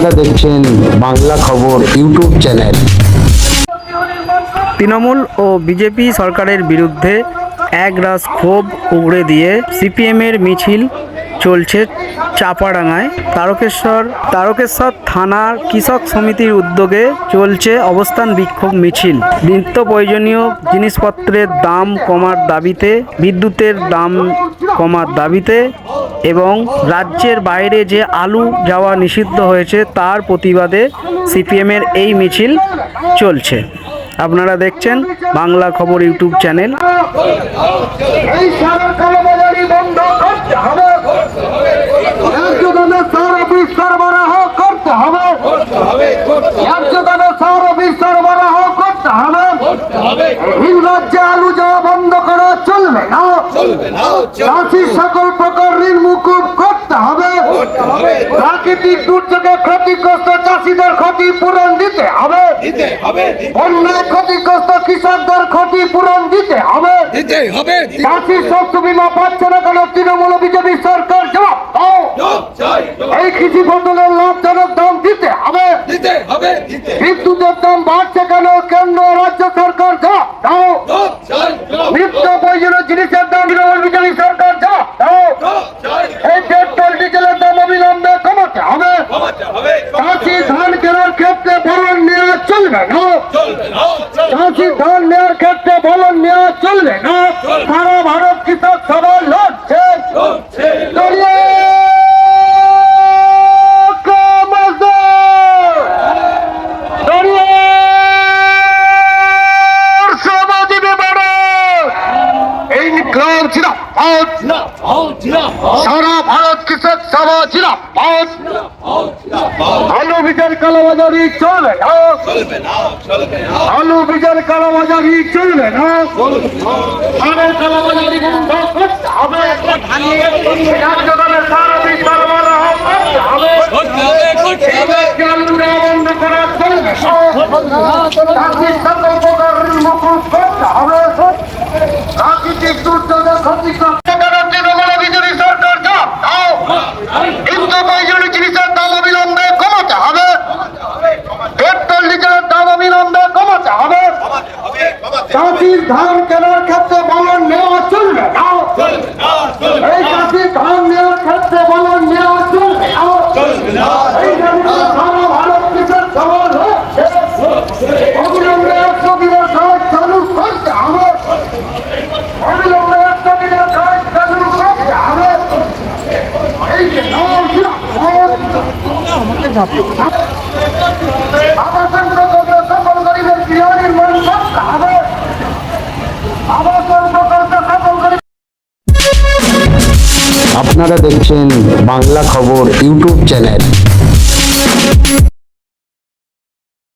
আপনারা দেখছেন বাংলা খবর ইউটিউব চ্যানেল। তৃণমূল ও বিজেপি সরকারের বিরুদ্ধে একরাশ ক্ষোভ উগড়ে দিয়ে সিপিএমের মিছিল চলছে চাপাডাঙ্গায়। তারকেশ্বর থানার কৃষক সমিতির উদ্যোগে চলছে অবস্থান বিক্ষোভ মিছিল। নিত্য প্রয়োজনীয় জিনিসপত্রের দাম কমার দাবিতে, বিদ্যুতের দাম কমার দাবিতে এবং রাজ্যের বাইরে যে আলু যাওয়া নিষিদ্ধ হয়েছে তার প্রতিবাদে সিপিএমের এই মিছিল চলছে। আপনারা দেখছেন বাংলা খবর ইউটিউব চ্যানেল। আলু যাওয়া বন্ধ করা চলবে না, চাষির সকল প্রকার ঋণ মুকুব করতে হবে, প্রাকৃতিক দুর্যোগে ক্ষতিগ্রস্ত চাষিদের ক্ষতিপূরণ দিতে হবে, বন্যায় ক্ষতিগ্রস্ত কৃষকদের ক্ষতিপূরণ দিতে হবে, চাষির শস্য বীমা পাচ্ছে না কেন তৃণমূল বিজেপি সরকার জবাব দাও, এই কৃষি ফসলের লাভজনক দাম দিতে হবে, বিদ্যুতের দাম বাড়ছে কেন কেন্দ্র রাজ্য সরকার জবাব দাও, নিত্য প্রয়োজনীয় জিনিসের দাম তৃণমূল বিজেপি সরকার জবাব দাও, এই পেট্রোল ডিজেলের দাম অবিলম্বে কমাতে হবে, চাষি ধান কেনার ক্ষেত্রে বলন নেওয়া চলবে না, চাষি ধান নেওয়ার ক্ষেত্রে বলন নেওয়া চলবে না, সারা ভারত কৃষক সভা লড়ছে। সারা ভারত কৃষক সভা জিন্দাবাদ। আলু বীজের কালোবাজারি চলবে না, আলু বীজের কালোবাজারি চলবে না, সারের কালোবাজারি বন্ধ করতে হবে, সার বীজ সরবরাহ করতে হবে, আলু বন্ধ করা চলবে না, চাষির সকল প্রকার ঋণ মুকুব করতে হবে, প্রাকৃতিক দুর্যোগের ক্ষতিগ্রস্ত চাষির ধান কেনার ক্ষেত্রে বলন নেওয়া চলবে না, এই চাষির ধান নেওয়ার ক্ষেত্রে বলন নেওয়া চলবে না, এই সারা ভারত কৃষক সভা লড়ছে। অবিলম্বে 100 দিনের কাজ চালু করতে হবে, অবিলম্বে 100 দিনের কাজ চালু করতে হবে, এই যে আবাসন প্রকল্প সকল গরিবের গৃহ নির্মাণ করতে হবে, আপনারা দেখছেন বাংলা খবর ইউটিউব চ্যানেল।